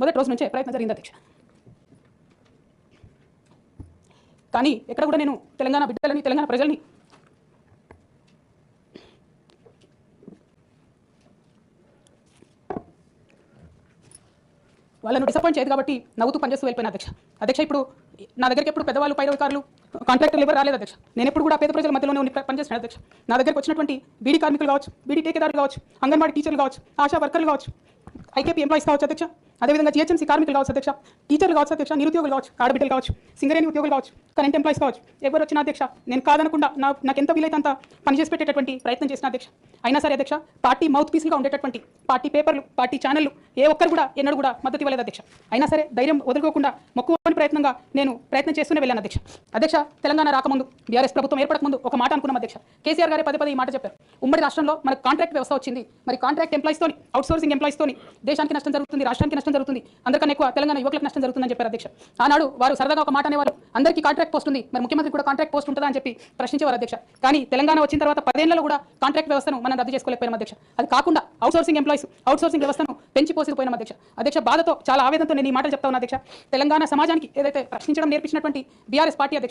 మొదటి రోజు నుంచే ప్రయత్నం జరిగింది అధ్యక్ష. కానీ ఎక్కడ కూడా నేను తెలంగాణ బిడ్డలని, తెలంగాణ ప్రజల్ని వాళ్ళను డిసప్పాయింట్ చేయదు కాబట్టి నవ్వుతూ పనిచేస్తూ వెళ్ళిపోయిన అధ్యక్ష. ఇప్పుడు నా దగ్గరికి ఎప్పుడు పెద్దవాళ్ళు, పైరవికారులు, కాంట్రాక్టర్లు ఎవరు రాలేదు అధ్యక్ష. నేను ఎప్పుడు కూడా పేద ప్రజల మధ్యలోనే ఉండి పనిచేస్తాను అధ్యక్ష. నా దగ్గరికి వచ్చినటువంటి బీడీ కార్మికులు కావచ్చు, బీడీ టేకేదారులు కావచ్చు, అంగన్వాడీ టీచర్లు కావచ్చు, ఆశా వర్కర్లు కావచ్చు, ఐకేపీ ఎంప్లాయీస్ కావచ్చు అధ్యక్ష, అదేవిధంగా జీహెచ్ఎంసీ కార్మికులు కావచ్చు అధ్యక్ష, టీచర్లు కావచ్చు అధ్యక్ష, నిరుద్యోగులు కావచ్చు, ఆడబిడ్డలు కావచ్చు, సింగరేణి ఉద్యోగులు కావచ్చు, కరెంట్ ఎంప్లాయీస్ కావచ్చు, ఎవరు వచ్చిన అధ్యక్ష నేను కాదనకుండా నాకు ఎంత వీలైతే అంత పనిచేసి పెట్టేటటువంటి ప్రయత్నం చేసిన అధ్యక్ష. అయినా సరే అధ్యక్ష, పార్టీ మౌత్ పీస్గా ఉండేటటువంటి పార్టీ పేపర్లు, పార్టీ ఛానళ్లు ఏ ఒక్కరు కూడా ఎన్నడూ కూడా మద్దతు ఇవ్వలేదు అధ్యక్ష. అయినా సరే ధైర్యం వదులుకోకుండా మొక్కువని ప్రయత్నంగా నేను ప్రయత్నం చేస్తూనే వెళ్ళాను అధ్యక్ష. తెలంగాణ రాకముందు, బీఆర్ఎస్ ప్రభుత్వం ఏర్పడకముందు ఒక మాట అనుకున్నాం అధ్యక్ష. కేసీఆర్ గారే పదే ఈ మాట చెప్పారు. ఉమ్మడి రాష్ట్రంలో మనకు కాంట్రాక్ట్ వ్యవస్థ వచ్చింది, మరి కాంట్రాక్ట్ ఎంప్లాయీస్తోని, అవుట్సోర్సింగ్ ఎంప్లాయీస్తోని దేశానికి నష్టం జరుగుతుంది, రాష్ట్రానికి నష్టం జరుగుతుంది, అందరికన్నా ఎక్కువ తెలంగాణ యువకులకు నష్టం జరుగుతుందని చెప్పారు అధ్యక్ష. ఆనాడు వారు సరదాగా ఒక మాట అనేవారు, అందరికీ కాంట్రాక్ట్ పోస్ట్ ఉంది, మరి ముఖ్యమంత్రి కూడా కాంట్రాక్ట్ పోస్ట్ ఉంటుందా అని చెప్పి ప్రశ్నించేవారు అధ్యక్ష. కానీ తెలంగాణ వచ్చిన తర్వాత 10 ఏళ్లలో కూడా కాంట్రాక్ట్ వ్యవస్థను మనం రద్దు చేసుకోలేకపోయినాం అధ్యక్ష. అది కాకుండా అవుట్సోర్సింగ్ ఎంప్లాయీస్, అవుట్సోర్సింగ్ వ్యవస్థను పెంచి పోసిపోయినాం అధ్యక్ష. బాధతో, చాలా ఆవేదనతో నేను ఈ మాటలు చెప్తా ఉన్నా అధ్యక్ష. తెలంగాణ సమాజానికి ఏదైతే ప్రశ్నించడం నేర్పించినటువంటి బీఆర్ఎస్ పార్టీ అధ్యక్ష